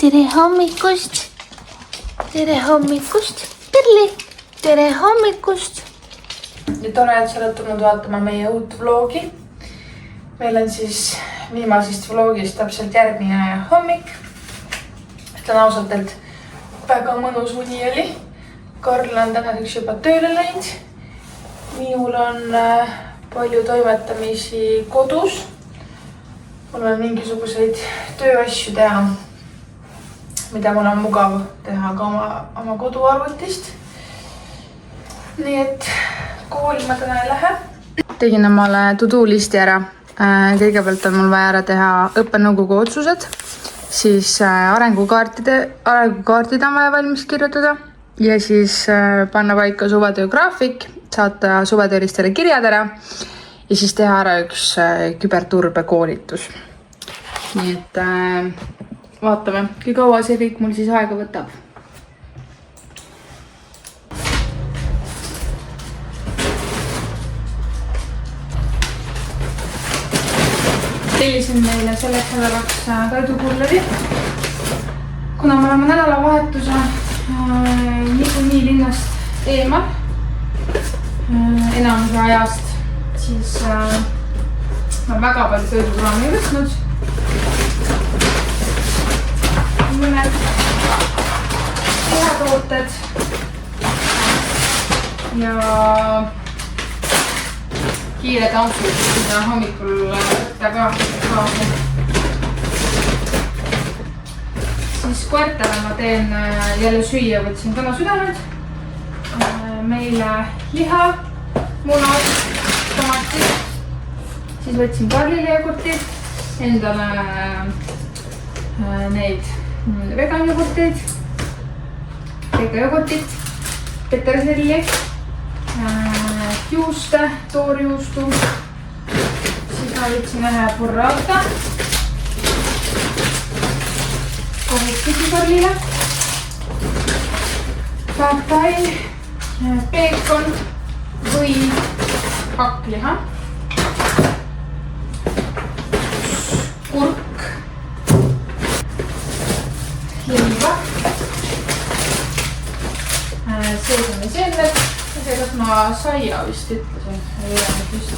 tere hommikust. Tere hommikust, Pirli. Tere hommikust. Ja tore, et sa oled tulnud vaatama meie uut vlogi. Meil on siis viimasest vlogist täpselt järgmine hommik. Ütlen ausalt, et väga mõnus uni oli. Karl on tänaseks juba tööle läinud. Minul on palju toimetamisi kodus. Mul on mingisuguseid tööasju teha, mida mul on mugav teha ka oma koduarvutist. Nii et kooli ma täna ei lähe. Tegin omale to-do listi ära. Kõigepealt on mul vaja ära teha õppenõukogu otsused. Siis arengukaartid on vaja valmis kirjutada. Ja siis panna paika suvetöö graafik, saata suvetöölistele kirjad ära. Ja siis teha ära üks küberturbe koolitus. Nii et vaatame, kui kaua see kõik mul siis aega võtab. Tellisin meile selleks nädalaks toidukulleri. Kuna me oleme nädalavahetuse niikuinii linnast eemal enamuse ajast, siis ma väga palju toidukraami ei võtnud. Mõned lihatooted ja kiired ampsud, mida hommikul võtta ka. Siis koertele ma teen jälle süüa, võtsin kana südamed, meile liha, munad, tomatid, siis võtsin Karlile jogurtid, endale neid vegan jogurtid, jogurtid, peterselli, juuste, toorjuustu, siis ma võtsin ühe burrata, kohukesi Karlile, pad-thai, peekon või hakkliha, kurk, leiba, seesamiseemned, kas ma saia vist ütlesin, ei ole nüüd vist.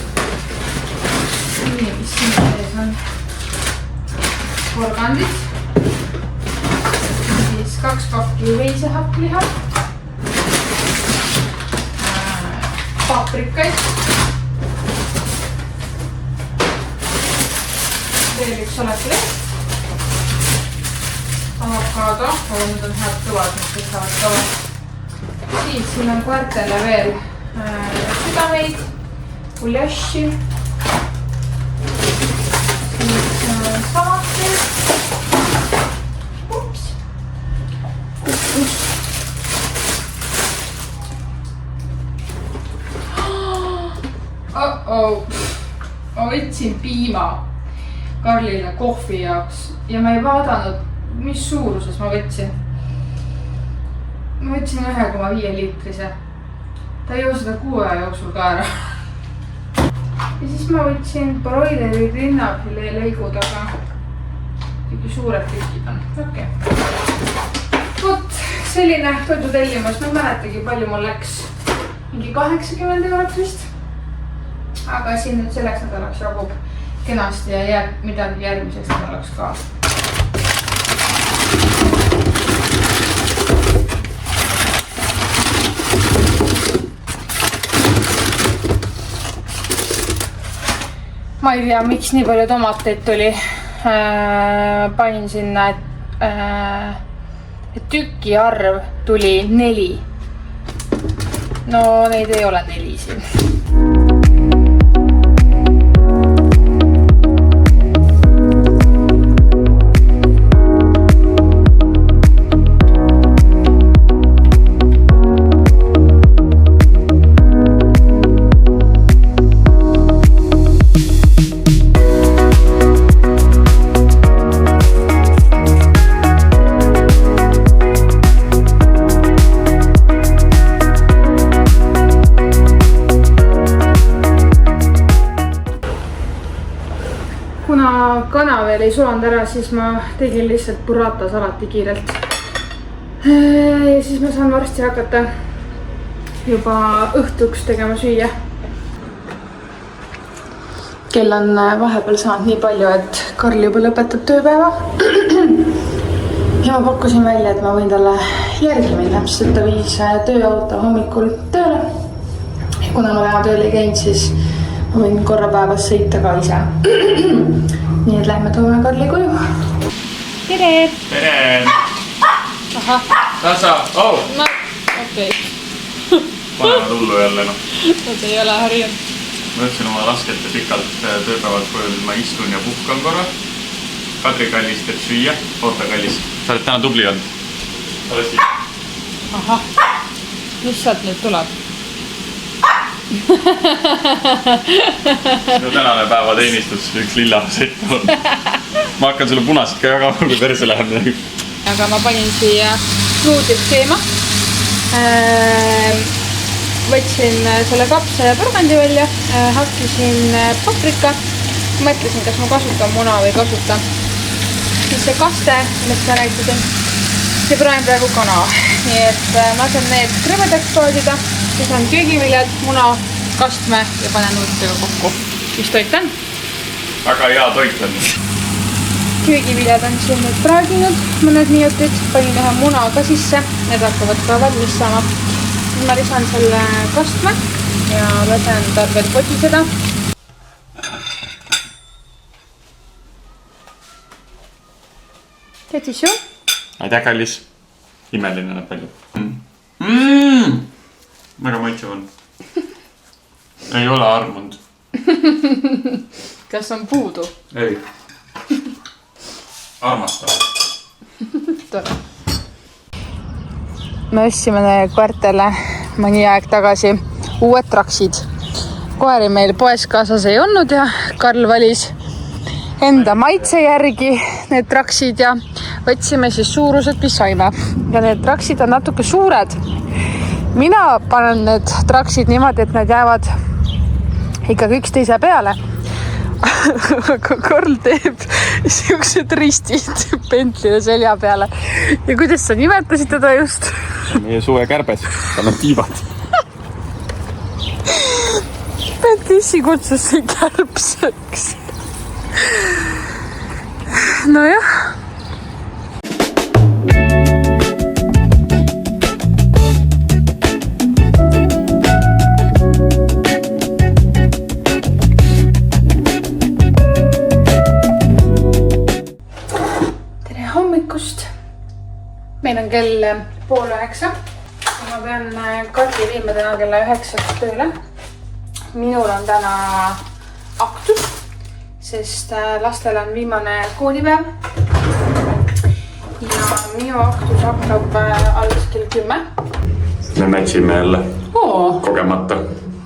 Nii, mis siin sees on? Porgandid, siis 2 pakki veisehappliha, paprikaid, veel üks salatileht, avokado, need on head kõvad, mis kõik saavad kõvad. Siis siin on koertele veel südameid, uljaši, siis samatid, ups, kukkus. Ma võtsin piima Karlile kohvi jaoks ja ma ei vaadanud, mis suuruses ma võtsin. Ma võtsin 1,5 liitrise. Ta ei joo seda 6 aja jooksul ka ära. Ja siis ma võtsin broileri rinnafilee lõigud, aga tegi suured tükid on. Okei. Vot, selline toidutellimus. Ma ei mäletagi, palju mul läks. Mingi 80 eurot vist. Aga siin nüüd selleks nädalaks jagub kenasti ja jääb midagi järgmiseks nädalaks ka. Ma ei tea, miks nii palju tomateid tuli. Panin sinna, et tüki arv tuli 4. No neid ei ole 4 siin. veel ei sulanud ära, siis ma tegin lihtsalt burrata salati kiirelt. Ja siis ma saan varsti hakata juba õhtuks tegema süüa. Kell on vahepeal saanud nii palju, et Karl juba lõpetab tööpäeva. Ja ma pakkusin välja, et ma võin talle järgi minna, sest ta viis tööauto hommikul tööle. Ja kuna ma väga tööl ei käinud, siis ma võin korra päevas sõita ka ise. Nii et lähme toome Karli koju. Tere! Tere! Aha. Tasa! Oh! No, okei. Panevad hullu jälle, noh. Nad ei ole harjunud. Ma ütlesin oma raskelt ja pikalt tööpäevalt koju, et ma istun ja puhkan korra. Kadri kallis teeb süüa. Oota kallis. Sa oled täna tubli olnud. Ole siis. Aha. Mis sealt nüüd tuleb? Sinu tänane päevateenistus, üks lilla sett on. Ma hakkan sulle punasid ka jagama, kui perse läheb midagi. Aga ma panin siia nuudlit keema. Võtsin selle kapsa ja porgandi välja, hakkisin paprika. Mõtlesin, kas ma kasutan muna või kasutan. Siis see kaste, millest ma näitasin, see praegu praegu kana. Nii et ma saan need krõbedaks poodida. Siis on köögiviljad, muna, kastme ja panen nuudlitega kokku. Mis toit on? Väga hea toit on. Köögiviljad on siin nüüd praaginud mõned minutit. Panin ühe muna ka sisse. Need hakkavad ka valmis saama. Nüüd ma lisan selle kastme ja lasen tal veel potiseda. Tead isu? Aitäh, kallis. Imeline näeb palju. Väga maitsev on. Ei ole armunud. Kas on puudu? Ei. Armastav. Tore. Me ostsime kvartale mõni aeg tagasi uued traksid. Koeri meil poes kaasas ei olnud ja Karl valis enda maitse järgi need traksid ja võtsime siis suurused, mis saime. Ja need traksid on natuke suured. Mina panen need traksid niimoodi, et need jäävad ikkagi üksteise peale. Aga Karl teeb siuksed ristid Bentley'le selja peale. Ja kuidas sa nimetasid teda just? Meie suve kärbes. Tal on tiivad. Bentley'si kutsus see kärbseks. Nojah. Meil on kell 8:30. Ma pean Karli viima täna kella 9 tööle. Minul on täna aktus, sest lastel on viimane koolipäev. Ja minu aktus hakkab alles kell 10. Me mätsime jälle. Kogemata.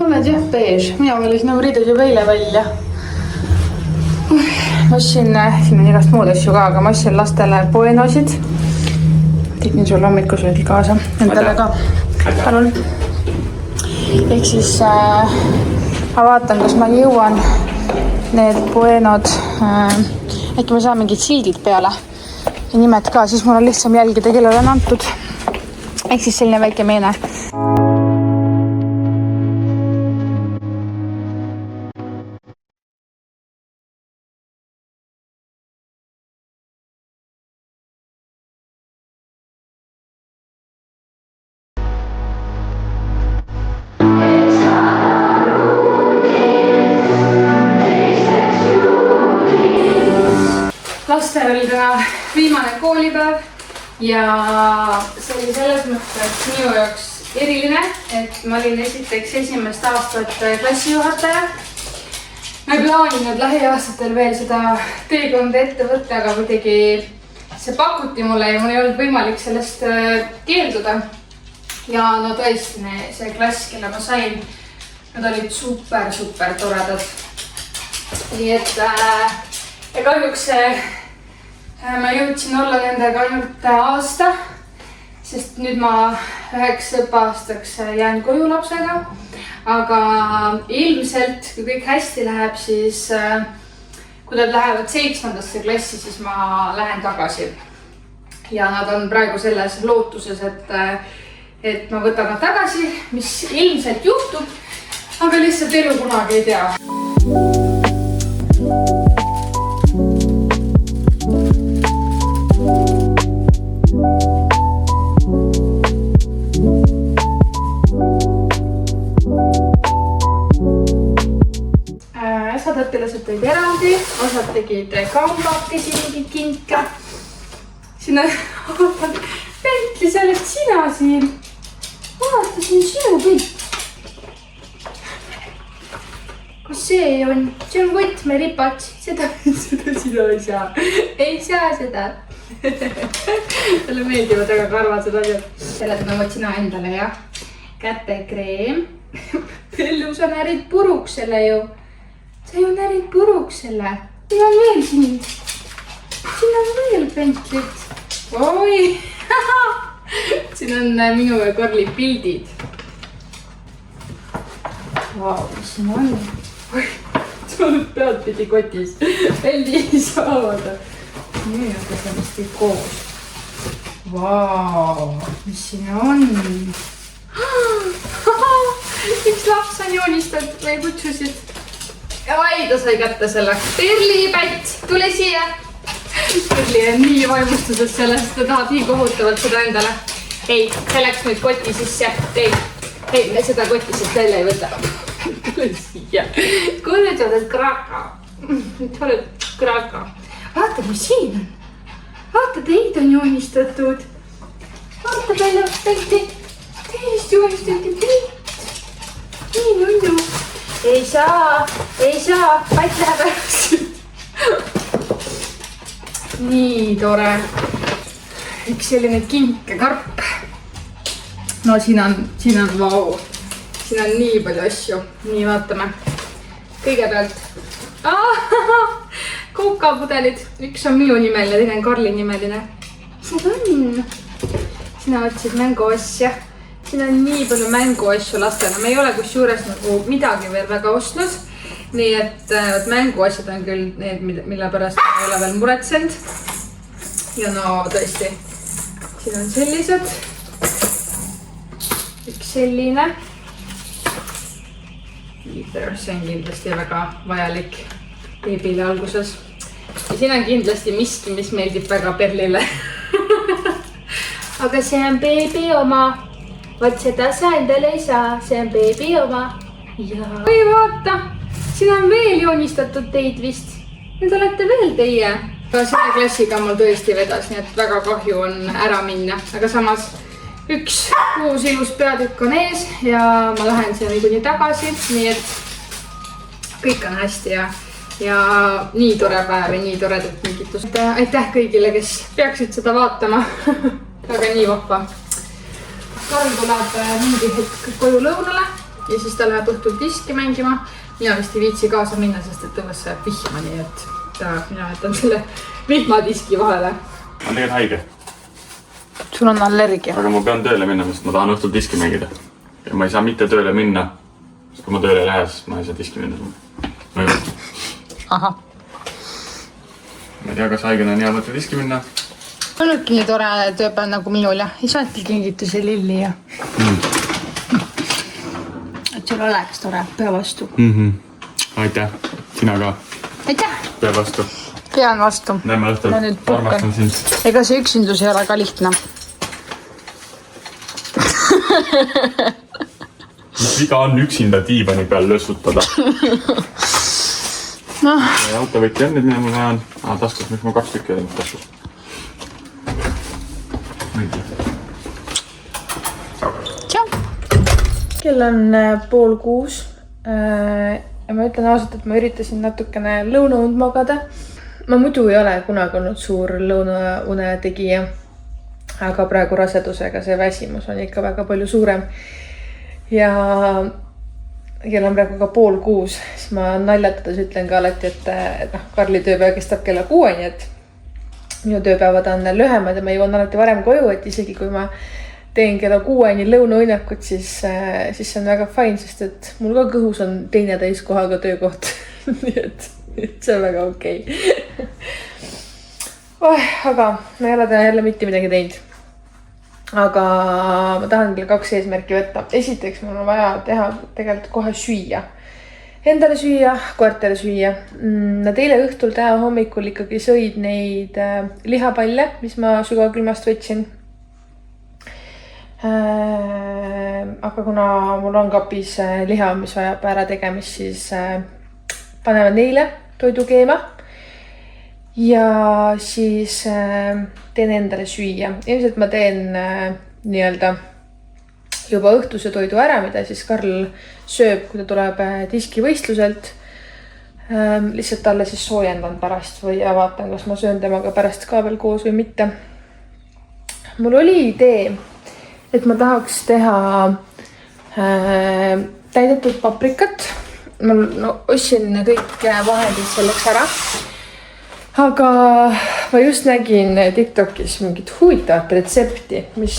Oled jah beež. Mina valisin nagu riidud juba eile välja. Ma ostsin, siin on igast muud asju ka, aga ma ostsin lastele poenosid. Tegin sul hommikusöögi kaasa. Endale ka. Palun. Ehk siis ma vaatan, kas ma jõuan need poenod. Äkki ma saan mingid sildid peale ja nimed ka, siis mul on lihtsam jälgida, kellele on antud. Ehk siis selline väike meene. Lastel oli täna viimane koolipäev ja see oli selles mõttes minu jaoks eriline, et ma olin esiteks esimest aastat klassijuhataja. Ma ei plaaninud lähiaastatel veel seda teekonda ette võtta, aga kuidagi see pakuti mulle ja mul ei olnud võimalik sellest keelduda. Ja no tõesti, see klass, kelle ma sain, nad olid super toredad. Nii et ja kahjuks ma jõudsin olla nendega ainult aasta, sest nüüd ma 9 õppeaastaks jään koju lapsega. Aga ilmselt, kui kõik hästi läheb, siis kui nad lähevad 7. klassi, siis ma lähen tagasi. Ja nad on praegu selles lootuses, et ma võtan nad tagasi, mis ilmselt juhtub, aga lihtsalt elu kunagi ei tea. Osad õpilased tõid eraldi, osad tegid kambakesi mingid kinke. Siin on Pentli sellest sina siin. Vaata, siin sinu pilt. Kus see on? See on võtmeripats. Seda sina ei saa. Ei saa seda. Talle meeldivad väga karvased asjad. Selle tõmavad sina endale, jah. Kätekreem. Pellu, sa närid puruks selle ju. Sa ju närid puruks selle. Siin on veel siin. Siin on veel Pentlit. Oi! Siin on minu ja Karli pildid. Vau, mis siin on? Oi, sa oled pead pidi kotis. Pelli ei saa avada. Nii, aga see on vist kõik koos. Vau, mis siin on? Üks laps on joonistatud või kutsusid. Ai, ta sai kätte selle. Perli, Pätt, tule siia. Perli on nii vaimustuses sellest, ta tahab nii kohutavalt seda endale. Ei, see läks nüüd koti sisse. Ei, me seda koti siit välja ei võta. Tule siia. Kuule, sa oled kraka. Sa oled kraka. Vaata, mis siin on. Vaata, teid on joonistatud. Vaata, palju tehti. Teist joonistati pilt. Nii nunnu. Ei saa. Pätt läheb ära. Nii tore. Üks selline kinkekarp. No siin on vau. Siin on nii palju asju. Nii vaatame. Kõigepealt. Kokapudelid. Üks on minu nimeline, teine on Karli nimeline. Siin on. Sina võtsid mänguasja. Siin on nii palju mänguasju lastena. Me ei ole kus juures nagu midagi veel väga ostnud. Nii et mänguasjad on küll need, mille pärast ei ole veel muretsenud. Ja no tõesti, siin on sellised. Üks selline. See on kindlasti väga vajalik beebile alguses. Ja siin on kindlasti miski, mis meeldib väga Perlile. Aga see on beebi oma. Võt seda sa endale ei saa. See on beebi oma. Ja. Oi, vaata. Siin on veel joonistatud teid vist. Nüüd olete veel teie. Selle klassiga mul tõesti vedas, nii et väga kahju on ära minna. Aga samas üks uus ilus peatükk on ees ja ma lähen siia niikuinii tagasi. Nii et kõik on hästi ja nii tore päev ja nii toredat mingitus. Aitäh kõigile, kes peaksid seda vaatama. Aga nii vahva. Karl tuleb mingi hetk koju lõunale ja siis ta läheb õhtul diski mängima. Mina vist ei viitsi kaasa minna, sest et õues sajab vihma, nii et mina jätan selle vihmadiski vahele. Ma olen tegelikult haige. Sul on allergia. Aga ma pean tööle minna, sest ma tahan õhtul diski mängida. Ja ma ei saa mitte tööle minna, sest kui ma tööle ei lähe, siis ma ei saa diski minna. Aha. Ma ei tea, kas haigena on hea võtta diski minna. Olnudki nii tore tööpäev nagu minul ja ei saati kingituse lilli ja... Et sul oleks tore, pea vastu. Aitäh, sina ka. Aitäh! Pea vastu. Pean vastu. Näeme õhtul, armastan sind. Ega see üksindus ei ole ka lihtne. Mis viga on üksinda diivani peal lössutada? Autovõti on nüüd, mida ma vajan. Taskus, miks ma 2 tükki olen taskus. Kell on 5:30 ja ma ütlen ausalt, et ma üritasin natukene lõunaund magada. Ma muidu ei ole kunagi olnud suur lõunaune tegija, aga praegu rasedusega see väsimus on ikka väga palju suurem. Ja kell on praegu ka 5:30, siis ma naljatades ütlen ka alati, et Karli tööpäev kestab kella 6, et minu tööpäevad on lühemad ja ma jõuan alati varem koju, et isegi kui ma teen kella 6 lõunaõnnakut, siis see on väga fine, sest et mul ka kõhus on teine täiskohaga töökoht. Nii et see on väga okei. Aga ma ei ole täna jälle mitte midagi teinud. Aga ma tahan teile 2 eesmärki võtta. Esiteks mul on vaja teha tegelikult kohe süüa. Endale süüa, koertele süüa. Nad eile õhtul täna hommikul ikkagi sõid neid lihapalle, mis ma sügavkülmast võtsin. Aga kuna mul on kapis liha, mis vajab ära tegemist, siis panevad neile toidu keema. Ja siis teen endale süüa. Ilmselt ma teen nii-öelda juba õhtuse toidu ära, mida siis Karl sööb, kui ta tuleb diskivõistluselt. Lihtsalt talle siis soojendan pärast või ja vaatan, kas ma söön temaga pärast ka veel koos või mitte. Mul oli idee, et ma tahaks teha täidetud paprikat. Ma ostsin kõik vahendid selleks ära. Aga ma just nägin TikTokis mingit huvitavat retsepti, mis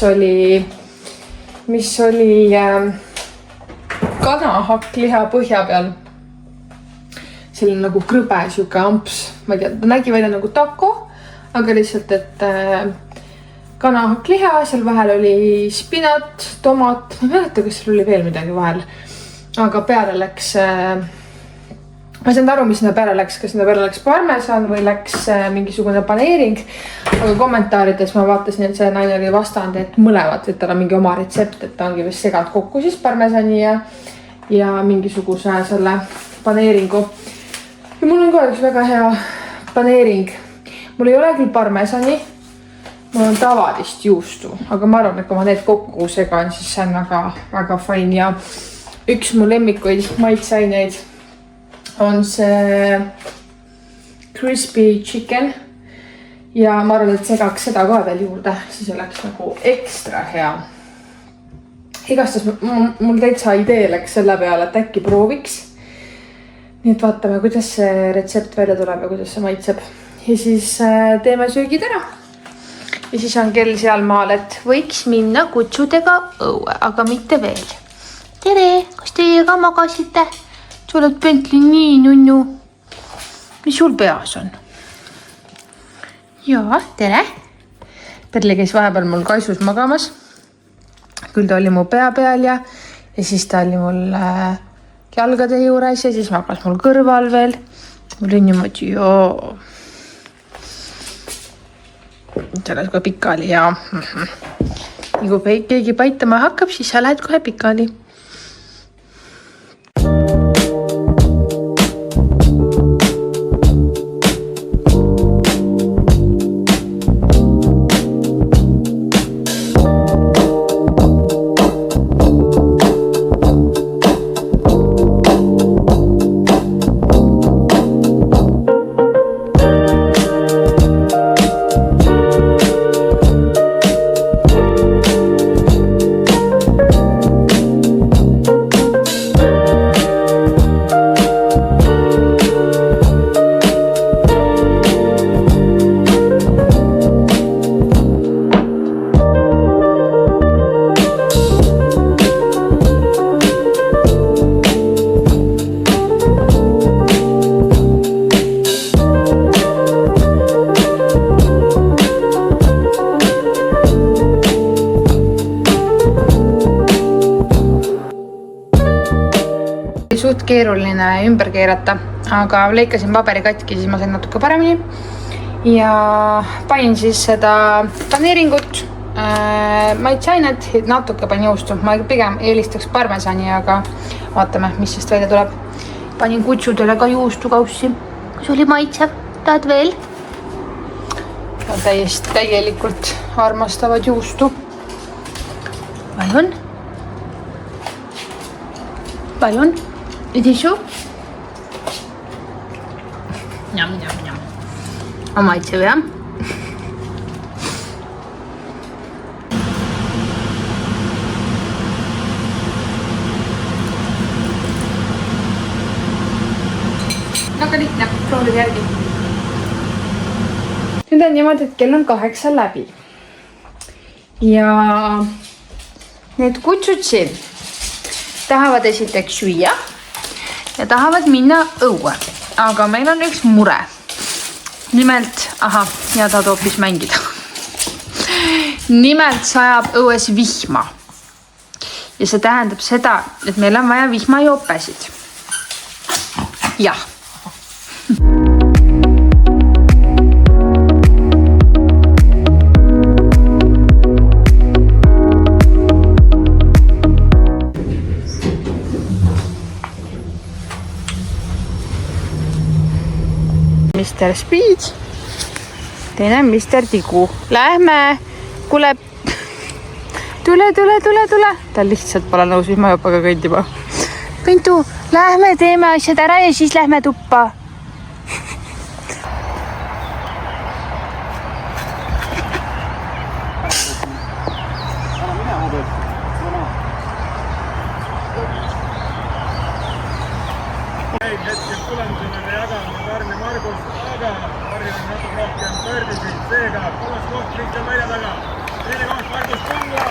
oli kanahakk-liha põhja peal. Selline nagu krõbe, siuke amps. Ma ei tea, ta nägi välja nagu taco, aga lihtsalt, et kanahakk-liha, seal vahel oli spinat, tomat. Ma ei mäleta, kas seal oli veel midagi vahel. Aga peale läks... Ma ei saanud aru, mis sinna peale läks, kas sinna peale läks parmesan või läks mingisugune paneering. Aga kommentaarides ma vaatasin, et see naine oli vastanud, et mõlevad, et tal on mingi oma retsept, et ta ongi vist seganud kokku siis parmesani ja mingisuguse selle paneeringu. Ja mul on ka üks väga hea paneering. Mul ei ole küll parmesani, mul on tavalist juustu, aga ma arvan, et kui ma need kokku segan, siis see on väga, väga fine ja üks mu lemmikuid maitsaineid on see crispy chicken ja ma arvan, et segaks seda ka veel juurde, siis oleks nagu ekstra hea. Igastas mul täitsa idee läks selle peale, et äkki prooviks. Nii et vaatame, kuidas see retsept välja tuleb ja kuidas see maitseb. Ja siis teeme söögid ära. Ja siis on kell seal maal, et võiks minna kutsudega õue, aga mitte veel. Tere, kas teie ka magasite? Sa oled Bentley nii nunnu. Mis sul peas on? Jaa, tere. Perli käis vahepeal mul kaisus magamas. Küll ta oli mu pea peal ja siis ta oli mul jalgade juures ja siis magas mul kõrval veel. Mul oli niimoodi, joo. Ta lähed kohe pikali ja kui keegi paitama hakkab, siis sa lähed kohe pikali. Suht keeruline ümber keerata, aga lõikasin paberi katki, siis ma sain natuke paremini. Ja panin siis seda paneeringut, maitsainet, natuke panin juustu. Ma pigem eelistaks parmesani, aga vaatame, mis sest välja tuleb. Panin kutsudele ka juustu kaussi. Kas oli maitsev? Tahad veel? Täielikult armastavad juustu. Palun. Palun. Idisu? Njam. On maitsev, jah? Väga lihtne, proovida järgi. Nüüd on niimoodi, et kell on 8 läbi. Ja need kutsud siin tahavad esiteks süüa. ja tahavad minna õue. Aga meil on üks mure. Nimelt, ja ta hoopis mängida. Nimelt sajab õues vihma. Ja see tähendab seda, et meil on vaja vihmajopesid. Jah. Mr. Speed, teine on Mr. Tigu. Lähme, kuule, tule. Ta lihtsalt pole nõus vihmajopaga kõndima. Pintu, lähme teeme asjad ära ja siis lähme tuppa. Hetkelt tulemusena jagame Karni Margus, aga Karni on natuke rohkem pöördisid, seega kolmas koht Kristjan välja taga. Teine koht Margus Kungla,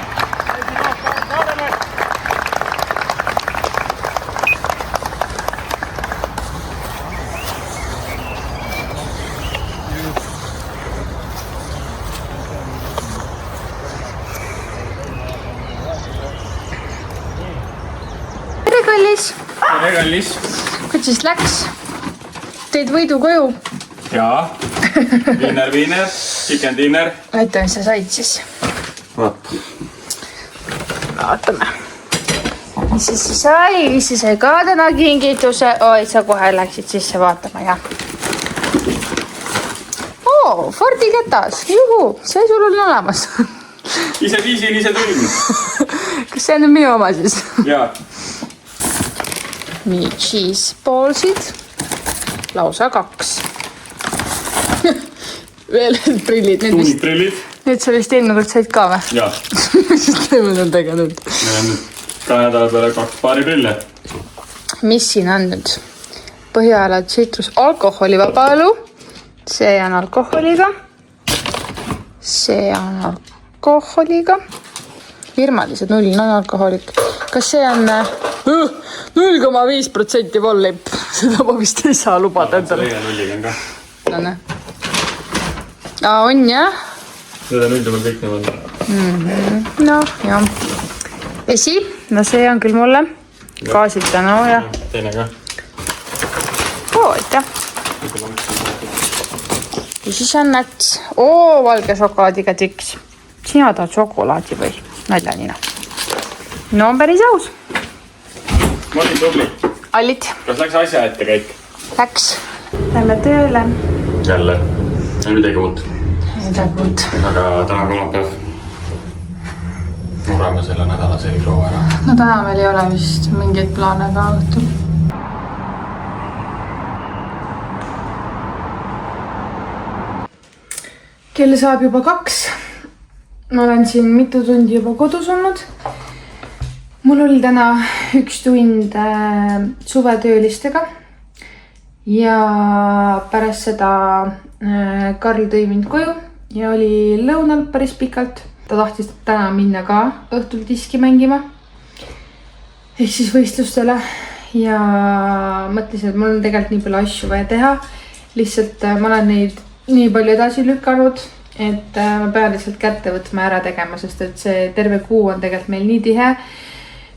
esimene koht Karl Kaademäe. Tere, kallis! Tere, kallis! Kuidas läks? Teed võidu koju? Jaa. Viiner, chicken dinner. Aita, mis sa said siis? Vaatame. Mis siis sai? Mis sai ka täna kingituse? Oi, sa kohe läksid sisse vaatama, jah. Fordi ketas. Juhu, see sul on olemas. Ise viisin, ise tulin. Kas see on minu oma siis? Jaa. Nii, cheese ballsid. Lausa 2. Veel need prillid. Tuuniprillid. Need sa vist eelmine kord said ka või? Jaa. Mis teemad on teganud? Meil on nüüd 2 nädala peale 2 paari prille. Mis siin on nüüd? Põhjala tsitrus alkoholivaba õlu. See on alkoholiga. See on alkoholiga. Firmalised 0 on alkoholik. Kas see on 0,5% vollip? Seda ma vist ei saa lubada endale. See nulliga on ka. No, ne. On jah? Seda nulli ma kõik nemad. No, jah. Vesi? No see on küll mulle. Gaasita, no jah. Teine ka. Aitäh. Ja siis on näts. Valge šokolaadiga tiks. Sina tahad šokolaadi või? Naljanina. No on päris aus. Ma olin tubli. Allit. Kas läks asja ette kõik? Läks. Lähme tööle. Jälle. Ei midagi muud. Midagi muud. Aga täna kolmapäev. Murame selle nädala selgroo ära. No täna meil ei ole vist mingeid plaane ka õhtul. Kell saab juba 2. Ma olen siin mitu tundi juba kodus olnud. Mul oli täna 1 tund suvetöölistega ja pärast seda Karl tõi mind koju ja oli lõunal päris pikalt. Ta tahtis täna minna ka õhtul diski mängima ehk siis võistlustele ja mõtlesin, et mul on tegelikult nii palju asju vaja teha. Lihtsalt ma olen neid nii palju edasi lükanud, et ma pean lihtsalt kätte võtma ära tegema, sest et see terve kuu on tegelikult meil nii tihe.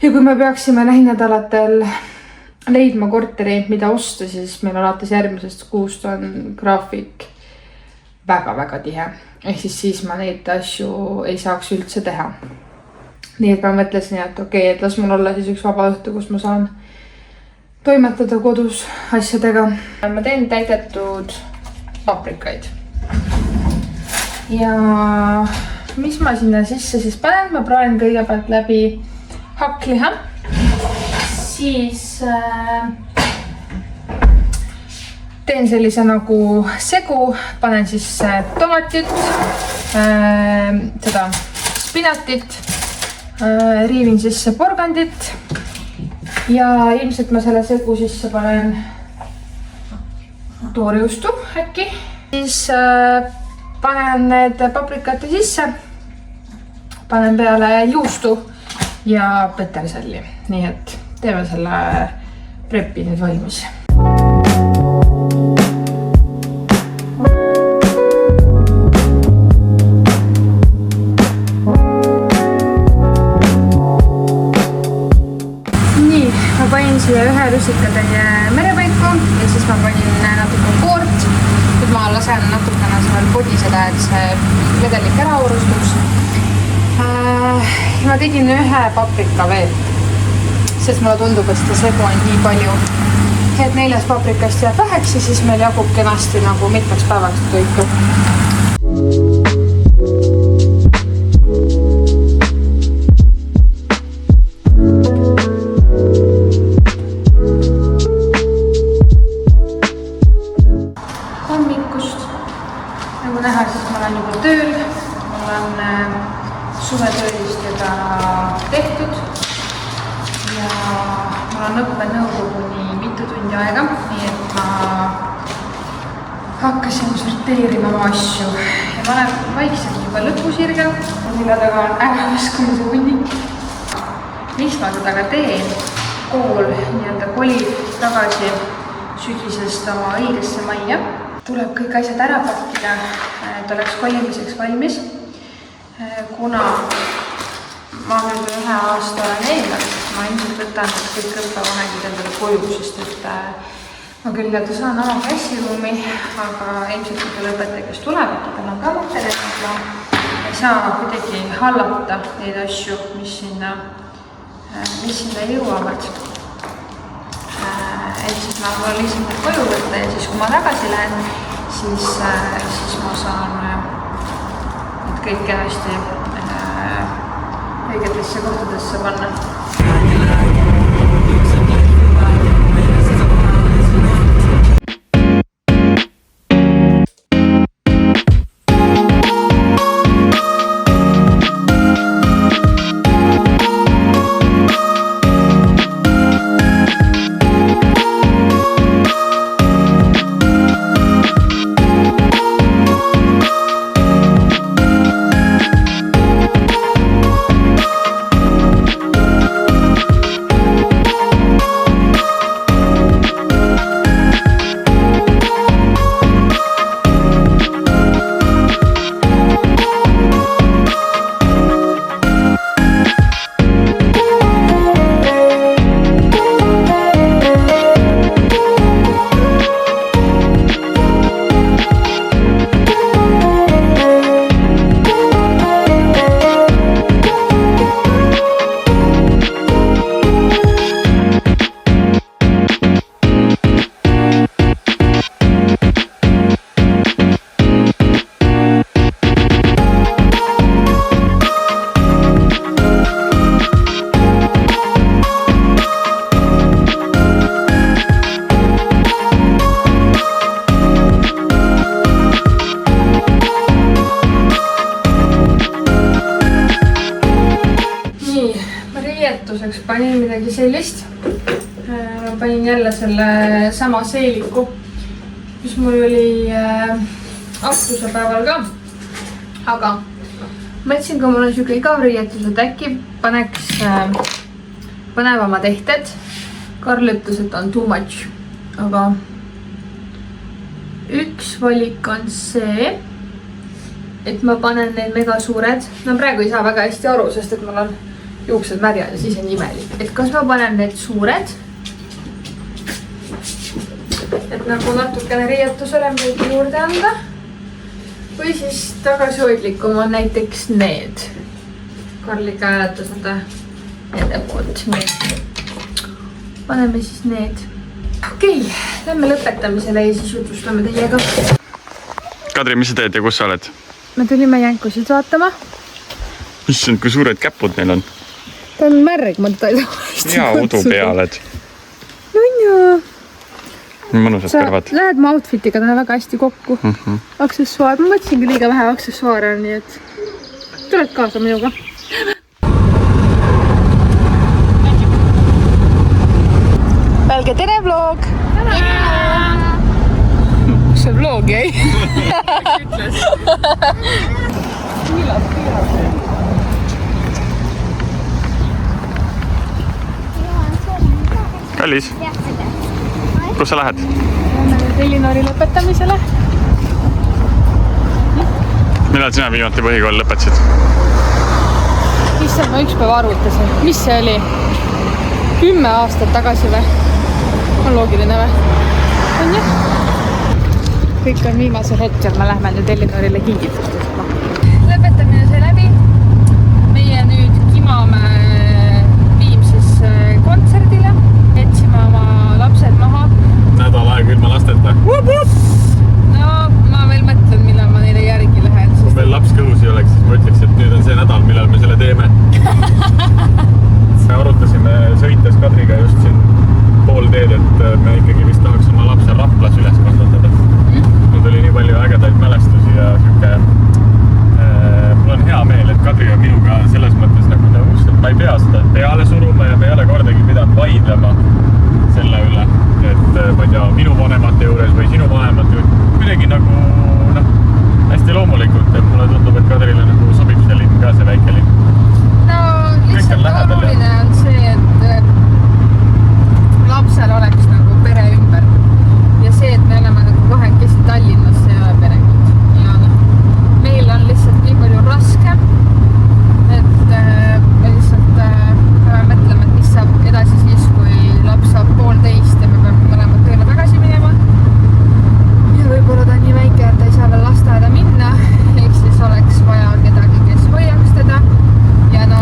Ja kui me peaksime lähinädalatel leidma korteri, mida osta, siis meil alates järgmisest kuust on graafik väga-väga tihe. Ehk siis ma neid asju ei saaks üldse teha. Nii et ma mõtlesin, et okei, et las mul olla siis üks vaba õhtu, kus ma saan toimetada kodus asjadega. Ma teen täidetud paprikaid. Ja mis ma sinna sisse siis panen? Ma praen kõigepealt läbi hakkliha. Siis teen sellise nagu segu. Panen siis tomatit, seda spinatit, riivin sisse porgandit ja ilmselt ma selle segu sisse panen toorjuustu äkki. Siis panen need paprikate sisse, panen peale juustu ja peterselli. Nii et teeme selle preppi nüüd valmis. Nii, ma panin siia ühe rusikatäie merepaiku ja siis ma panin natuke koort. Nüüd ma lasen natukene seal podiseda, et see vedelik ära urustuks. Ma tegin ühe paprika veel, sest mulle tundub, et seda segu on nii palju, et 4 paprikast jääb väheks ja siis meil jagub kenasti nagu mitmeks päevaks toitu. Hommikust, nagu näha, siis ma olen juba tööl, mul on suvetöölist juba tehtud ja mul on õppenõukoguni mitu tundi aega, nii et ma hakkasin sorteerima oma asju ja ma olen vaikselt juba lõpusirgel, mille taga on äralaskumise hunnik. Miks ma seda ka teen? Kool nii-öelda kolib tagasi sügisest oma õigesse majja. Tuleb kõik asjad ära pakkida, et oleks kolimiseks valmis. Kuna ma nüüd 1 aasta olen eemal, ma ilmselt võtan kõik õppevahendid endale koju, sest et ma küll saan oma klassiruumi, aga ilmselt kui õpetaja, kes tulevad, tal on ka materjalid, ma ei saa kuidagi hallata neid asju, mis sinna jõuavad. Et siis ma lihtsalt need koju võtta ja siis kui ma tagasi lähen, siis ma saan need kõik kenasti õigetesse kohtadesse panna. Panin midagi sellist. Ma panin jälle selle sama seeliku, mis mul oli aktuse päeval ka. Aga mõtlesin, kui mul on siuke igav riietus, et äkki paneks põnevama tehted. Karl ütles, et on too much. Aga üks valik on see, et ma panen need mega suured. No praegu ei saa väga hästi aru, sest et mul on juuksed märjad ja siis on imelik. Et kas ma panen need suured, et nagu natukene riietusele midagi juurde anda, või siis tagasihoidlikum on näiteks need. Karli ka hääletas nende poolt. Paneme siis need. Okei, lähme lõpetamisele ja siis jutlustame teiega. Kadri, mis sa teed ja kus sa oled? Me tulime jänkusid vaatama. Issand, kui suured käpud neil on. Ta on märg, ma teda ei taha. Ja udu pealed. Nunja. Mõnusad kõrvad. Sa lähed mu outfitiga täna väga hästi kokku. Aksessuaar. Ma mõtlesingi liiga vähe aksessuaare on, nii et tuled kaasa minuga. Välge, tere vlog! Kus see vlog jäi? Kallis. kus sa lähed? Lähme Elinori lõpetamisele. Millal sina viimati põhikool lõpetasid? Issand, ma üks päev arvutasin. Mis see oli? 10 aastat tagasi või? On loogiline või? On jah? Kõik on viimasel hetkel. Me lähme nüüd Elinorile kingitustest. Lõpetamine sai läbi. Meie nüüd kimame Viimsis kontserdile. Etsime oma lapsed maha. Nädal aega ilma lasteta. No, ma veel mõtlen, millal ma neile järgi lähen. Kui meil laps kõhus ei oleks, siis ma ütleks, et nüüd on see nädal, millal me selle teeme. Me arutasime sõites Kadriga just siin pool teed, et me ikkagi vist tahaks oma lapse Raplas üles kasvatada. Mul tuli nii palju ägedaid mälestusi ja siuke... Mul on hea meel, et Kadri on minuga selles mõttes nagu nõus, et ma ei pea seda peale suruma ja me ei ole kordagi pidanud vaidlema selle üle, et ma ei tea, minu vanemate juures või sinu vanemate juures. Kuidagi nagu, hästi loomulikult, et mulle tundub, et Kadrile nagu sobib see linn ka, see väike linn. No, lihtsalt oluline on see, et lapsel oleks nagu pere ümber. Ja see, et me oleme nagu kahekesi Tallinnas, see ei ole perekond. Ja meil on lihtsalt nii palju raske, et me lihtsalt peame mõtlema, et mis saab edasi siis, kui laps saab 1,5 ja me peame mõlemad tööle tagasi minema. Ja võib-olla ta on nii väike, et ta ei saa veel lasteaeda minna, ehk siis oleks vaja kedagi, kes hoiaks teda. Ja no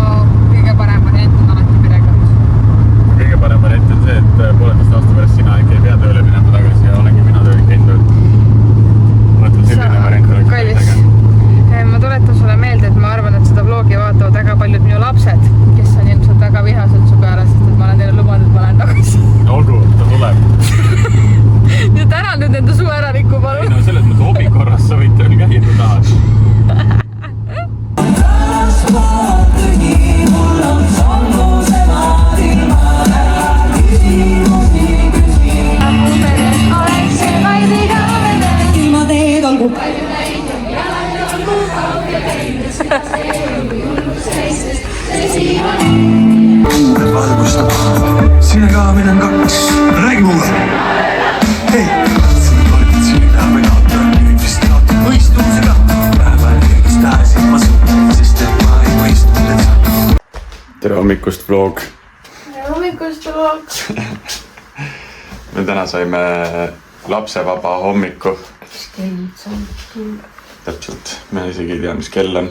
kõige parem variant on alati perekond. Kõige parem variant on see, et 1,5 aasta pärast sina ikka ei pea tööle minema tagasi ja olengi mina tööl käinud. Mõtled selline variant oleks kallis. Ma tuletan sulle meelde, et ma arvan, et seda vlogi vaatavad väga paljud minu lapsed, kes on ilmselt väga vihased su peale, sest et ma olen teile lubanud, et ma lähen tagasi. Olgu, ta tuleb. Nii et ära nüüd enda suu ära rikku, palun. Ei no selles mõttes hobikorras sa võid tööl käia, kui tahad. Sinä kaaminen 2, räägi mulle. Hei, katsin kordid sinna või naata, nüüd vist naata mõistusega. Päeva kõigist tahasin ma suhted, sest et ma ei mõistnud, et sa... Tere hommikust, vlog. Tere hommikust, vlog. Me täna saime lapsevaba hommiku. Täpselt, me isegi ei tea, mis kell on.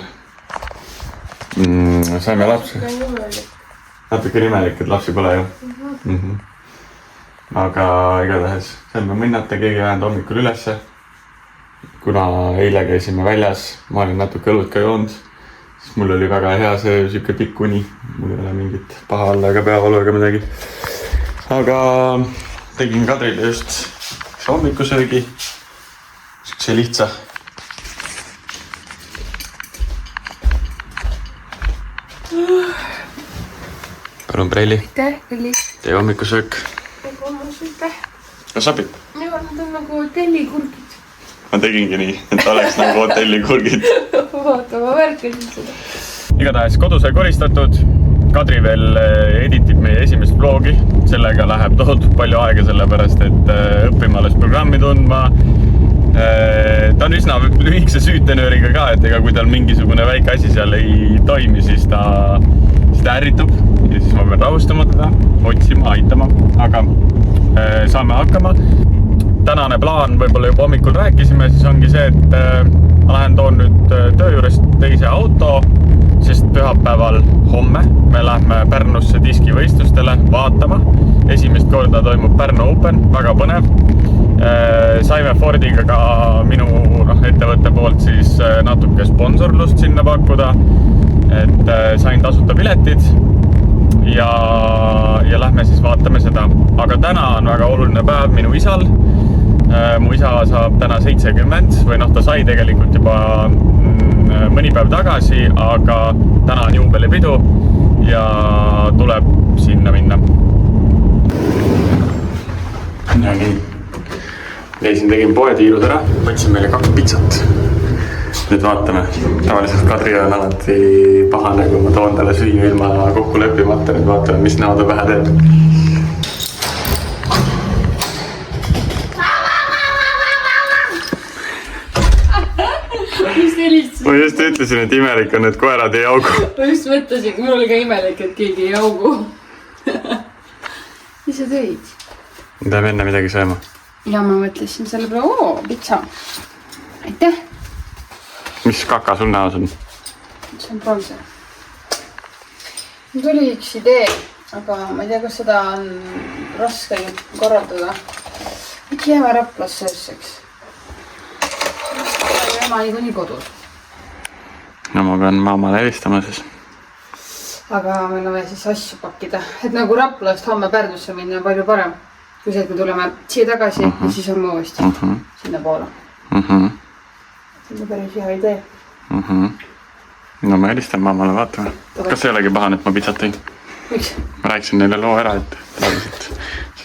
Saime lapsi. Natuke nimelik, et lapsi pole ju. Aga igatahes saime mõnnata, keegi jäänud hommikul ülesse. Kuna eile käisime väljas, ma olin natuke õlut ka joonud, siis mul oli väga hea see siuke pikk uni. Mul ei ole mingit paha alla ega peavalu ega midagi. Aga tegin Kadrile just hommikusöögi. Siukse lihtsa. Palun Preili. Aitäh, Kelly. Tee hommikusöök. Kas sobib? Joo, nad on nagu hotellikurgid. Ma tegingi nii, et oleks nagu hotellikurgid. Vaata, ma värkasin seda. Igatahes kodu sai koristatud. Kadri veel editib meie esimest vlogi. Sellega läheb tohutult palju aega sellepärast, et õppima alles programmi tundma. Ta on üsna lühikese süütenööriga ka, et ega kui tal mingisugune väike asi seal ei toimi, siis ta ärritub. Ja siis ma pean rahustama teda, otsima, aitama, aga saame hakkama. Tänane plaan, võib-olla juba hommikul rääkisime, siis ongi see, et ma lähen toon nüüd töö juurest teise auto, sest pühapäeval homme me lähme Pärnusse diskivõistlustele vaatama. Esimest korda toimub Pärnu Open, väga põnev. Saime Fordiga ka minu ettevõtte poolt siis natuke sponsorlust sinna pakkuda, et sain tasuta piletid ja lähme siis vaatame seda. Aga täna on väga oluline päev minu isal. Mu isa saab täna 70 või ta sai tegelikult juba mõni päev tagasi, aga täna on juubelipidu ja tuleb sinna minna. Ja nii. Tegin poetiirud ära, võtsin meile 2 pitsat. Nüüd vaatame. Tavaliselt Kadri on alati pahane, kui ma toon talle süüa ilma kokku leppimata. Nüüd vaatame, mis näo ta pähe teeb. ma just ütlesin, et imelik on, et koerad ei augu. Ma just mõtlesin, mul oli ka imelik, et keegi ei augu. Mis sa tõid? Me tahame enne midagi sööma. Ja ma mõtlesin selle peale, pitsa. Aitäh! Mis kaka sul näos on? See on bronze. Mul tuli üks idee, aga ma ei tea, kas seda on raske korraldada. Äkki jääme Raplasse ööseks. Ema niikuinii kodus. No ma pean maamale helistama siis. Aga meil on vaja siis asju pakkida. Et nagu Raplast homme Pärnusse minna on palju parem. Kui see, et me tuleme siia tagasi ja siis on uuesti sinna poole. See on päris hea idee. No ma helistan maamale, vaatame. Kas ei olegi pahane, et ma pitsat tõin? Miks? Ma rääkisin neile loo ära, et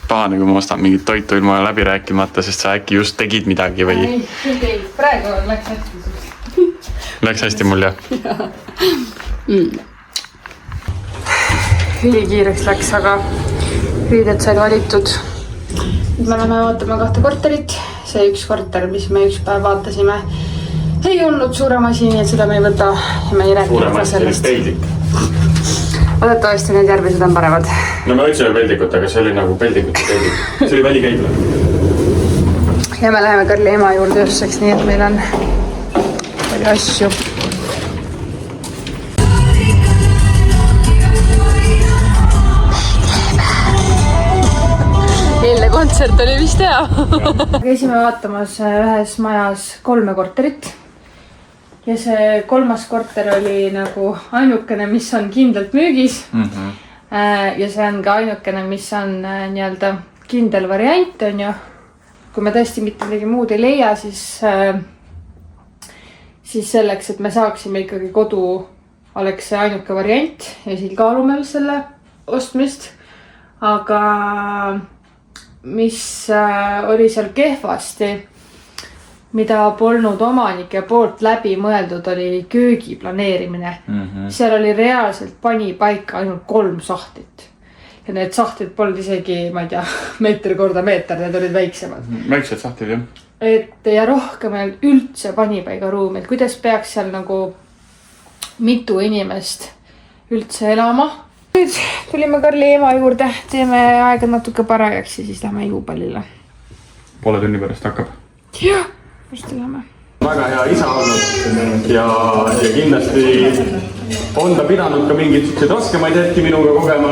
pahane, kui ma ostan mingit toitu ilma läbi rääkimata, sest sa äkki just tegid midagi või... Ei. Praegu läks hästi. Läks hästi mul, jah? Ülikiireks läks, aga riided said valitud. Nüüd me läheme vaatama 2 korterit. See üks korter, mis me üks päev vaatasime, ei olnud suurem asi, nii et seda me ei võta ja me ei rääkida ka sellest. Peldik. Odatavasti need järgmised on paremad. No me otsime peldikut, aga see oli nagu peldikut. See oli välikäibla. Ja me läheme Karli ema juurde ööseks, nii et meil on palju asju. Eilne kontsert oli vist hea. Käisime vaatamas ühes majas 3 korterit. Ja see 3. korter oli nagu ainukene, mis on kindlalt müügis. Ja see on ka ainukene, mis on nii-öelda kindel variant, on ju. Kui me tõesti mitte midagi muud ei leia, siis selleks, et me saaksime ikkagi kodu, oleks see ainuke variant ja siin kaalume selle ostmist. Aga mis oli seal kehvasti, mida polnud omanike poolt läbi mõeldud, oli köögi planeerimine. Seal oli reaalselt pani paika ainult 3 sahtlit. Ja need sahtlid polnud isegi, ma ei tea, meeter korda meeter, need olid väiksemad. Väiksed sahtlid, jah. Ja rohkem ei üldse panipaiga ruumi, et kuidas peaks seal nagu mitu inimest üldse elama. Nüüd tulime Karli ema juurde, teeme aega natuke parajaks ja siis lähme juupallile. Poole tunni pärast hakkab. Jah, varsti lähme. Väga hea isa olnud ja kindlasti on ta pidanud ka mingid raskemaid hetki minuga kogema.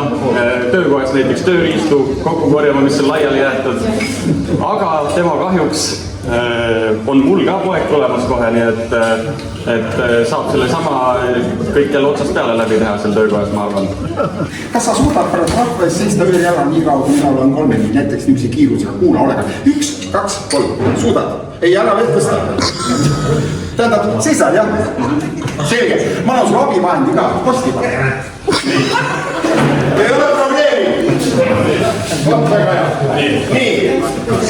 Töökohas näiteks tööriistu kokku korjama, mis on laiali jäetud. Aga tema kahjuks on mul ka poeg tulemas kohe, nii et saab selle sama kõik jälle otsast peale läbi teha seal töökohas, ma arvan. Kas sa suudad pärast rahvas seista üle jala nii kaua, kui minul on 3 näiteks niisuguse kiirusega kuula olega? 1, 2, 3, suudad? Ei, ära veel tõsta. Tähendab, seisad, jah? Selge. Ma olen sul abivahendi ka, posti pane. Ei ole probleemi. Vot, väga hea. Nii,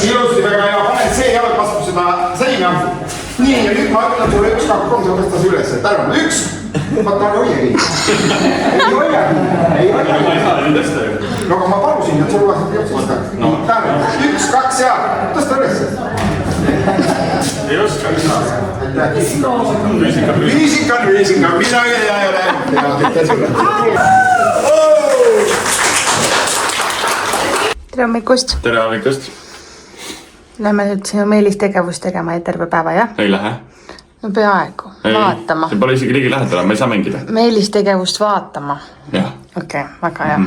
ilusti väga hea. Pane see jalg vastu seda seina. Nii, ja nüüd ma ütlen sulle 1, 2, 3, sa tõstas üles. Tänu, 1. Vaata, hoiagi. Ei hoiagi. No aga ma palusin, et sul vastu ei otsusta. Tänu, 1, 2 ja tõsta üles. Ei oska. Viisika, midagi ei ole. Tere hommikust. Tere hommikust. Lähme nüüd sinu meelistegevust tegema ja terve päeva, jah? Ei lähe. No peaaegu. Vaatama. See pole isegi ligi lähedale, ma ei saa mängida. Meelistegevust vaatama. Jah. Okei, väga hea.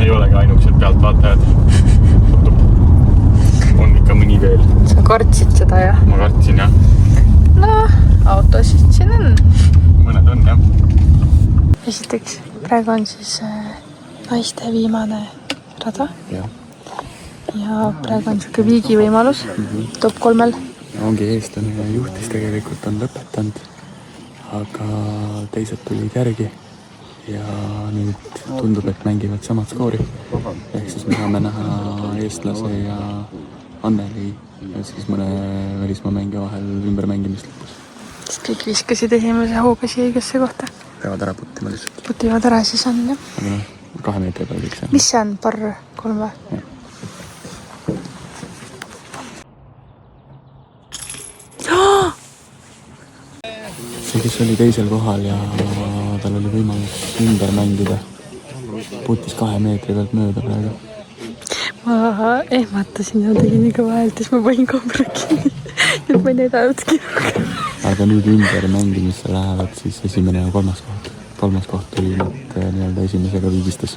Ei olegi ainukesed pealtvaatajad. On ikka mõni veel. Sa kartsid seda, jah? Ma kartsin, jah. No, autosid siin on. Mõned on, jah. Esiteks, praegu on siis naiste viimane rada. Ja praegu on siuke viigi võimalus. Top 3-l. Ongi eestlane ja juhtis tegelikult on lõpetanud, aga teised tulid järgi ja nüüd tundub, et mängivad samad skoori. Ehk siis me saame näha eestlase ja Anneli ja siis mõne välismaa mängija vahel ümbermängimist lõpus. Siis kõik viskasid esimese hooga siia õigesse kohta. Peavad ära puttima lihtsalt. Putivad ära, siis on, jah. Aga 2 meetri peal kõik see. mis see on, par 3 või? see, kes oli teisel kohal ja tal oli võimalus ümber mängida, putis 2 meetri pealt mööda praegu. Ma ehmatasin ja tegin nii kõva häält, siis ma panin kaamera kinni ja ma ei näidanudki. Aga nüüd ümber mängimisse lähevad siis esimene ja 3. koht. 3. koht tuli nüüd nii-öelda esimesega viigistas.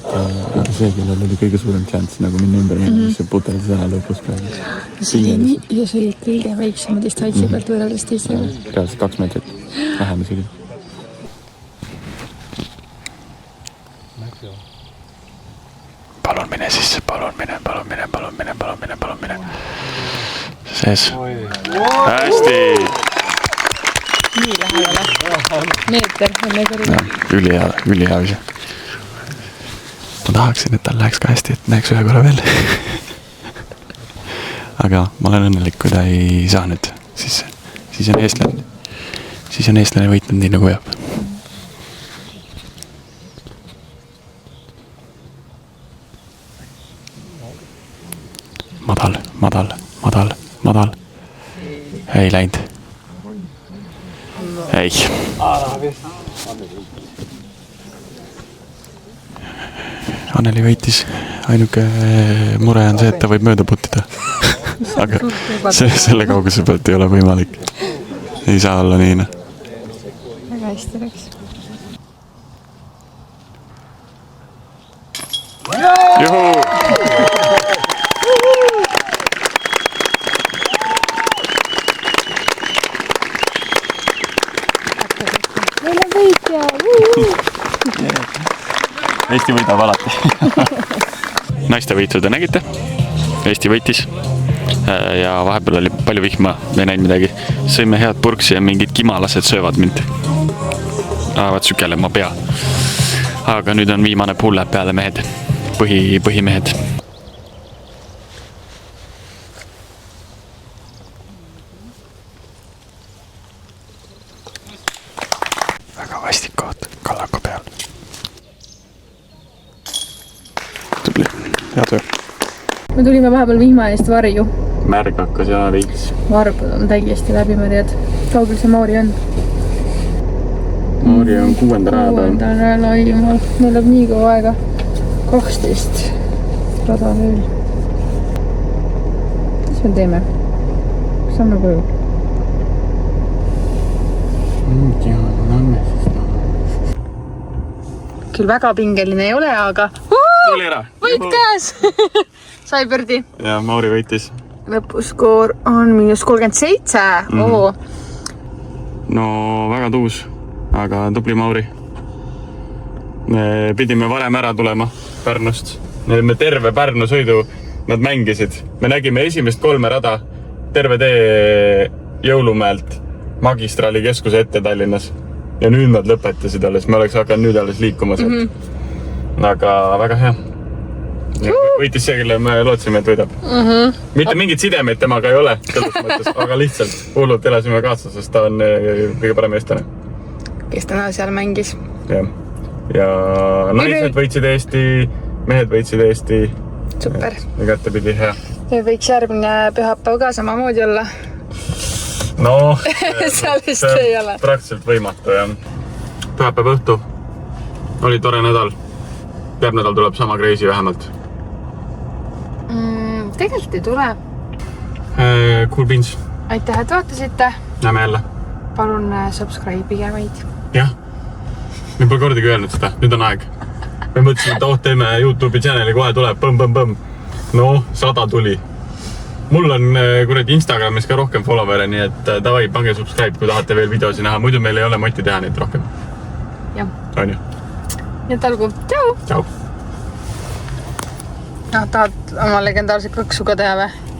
Aga see, kellel oli kõige suurem chance nagu minna ümber mängimisse, puteldis ära lõpus praegu. Ja see oli kõige väiksema distantsi pealt võrreldes teistega. Reaalselt 2 meetrit vähem isegi. Palun mine sisse, palun mine. Sees. Hästi! Nii lähedale. Meeter enne kõrge. Ülihea vise. Ma tahaksin, et tal läheks ka hästi, et näeks ühe korra veel. Aga ma olen õnnelik, kui ta ei saa nüüd. Siis on eestlane. Siis on eestlane võitnud nii nagu peab. Madal. Ei läinud. Ei. Anneli võitis. Ainuke mure on see, et ta võib mööda puttida. Aga selle kauguse pealt ei ole võimalik. Ei saa olla nii. Väga hästi läks. Juhu! Meil on võitja! Eesti võidab alati. Naiste võitu te nägite. Eesti võitis. Ja vahepeal oli palju vihma. Me ei näinud midagi. Sõime head purksi ja mingid kimalased söövad mind. Vaat sükele ma pea. Aga nüüd on viimane pull läheb peale mehed. Põhimehed. Väga vastik koht Kallaka peal. Tubli, hea töö. Me tulime vahepeal vihma eest varju. Märg hakkas ja veits. Varbud on täiesti läbimärjad. Kaugel see Mauri on? Mauri on 6. raja peal. 6. rajal, oi jumal. Meil läheb nii kaua aega. 12 rada veel. Mis me teeme? Saame koju. Küll väga pingeline ei ole, aga Tuli ära. võit käes! Sai Pärdi. Ja Mauri võitis. Lõpuskoor on -37. Oo. No väga tuus, aga tubli Mauri. Me pidime varem ära tulema Pärnust. Me terve Pärnu sõidu nad mängisid. Me nägime esimest 3 rada terve tee Jõulumäelt magistraali keskuse ette Tallinnas. Ja nüüd nad lõpetasid alles. Me oleks hakanud nüüd alles liikuma sealt. Aga väga hea. Võitis see, kelle me lootsime, et võidab. Mitte mingit sidemeid temaga ei ole, mõttes, aga lihtsalt hullult elasime kaasa, sest ta on kõige parem eestlane. Kes täna seal mängis? Ja naised võitsid Eesti, mehed võitsid Eesti. Super. Igatepidi hea. Võiks järgmine pühapäev ka samamoodi olla. No, Sellest ei ole. Praktiliselt võimatu, jah. Pühapäeva õhtu oli tore nädal. Järg nädal tuleb sama crazy vähemalt. Tegelikult ei tule. Cool beans. Aitäh, et vaatasite. Näeme jälle. Palun subscribe'ige meid. Jah. Me pole kordagi öelnud seda. Nüüd on aeg. Me mõtlesime, et teeme YouTube'i channeli kohe tuleb. Põmm. No, 100 tuli. Mul on kuradi Instagramis ka rohkem follower'e, nii et davai, pange subscribe, kui tahate veel videosi näha. Muidu meil ei ole moti teha neid rohkem. Jah. On ju? Nii et algu. Tšau! Tšau! Tahad oma legendaarse kõksuga teha või?